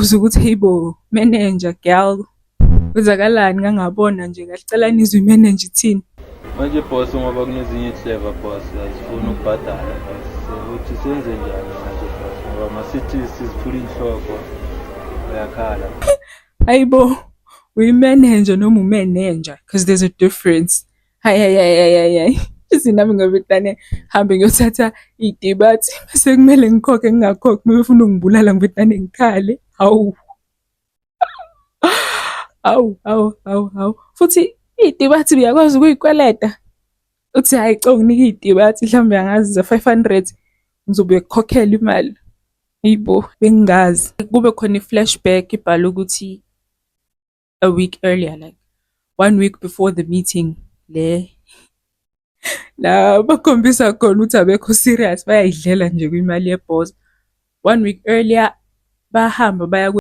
Uze ukuthi hey bo, manager girl, kwenzakalani ngangabona nje ngacela nizwe imanager ithini. Manje boss ngoba kunezinye ihleva boss azifuna ukubhadala boss. Ukuthi senze njani manje boss ngoba masithi siziphula inhloko uyakhala. Hayibo, uyimanager noma umanager because there's a difference. Hayi. Izinami ngabetane hambe ngiyothatha idebate bese kumele ngikhokhe ngingakhokhi uma ufuna ungibulala ngibetane ngikhale. Hawu. Futhi idebate uyakwazi ukuyikweleta. Uthi hayi cha nginika idebate mhlawumbe angazi za 500 ngizobe ukukhokhela imali. Hayibo, bengingazi. Kube khona i-flashback ibhala ukuthi a week earlier, like 1 week before the meeting, la bakhombisa khona ukuthi abekho serious bayayidlela nje kwimali yeboss. 1 week earlier bahamba baya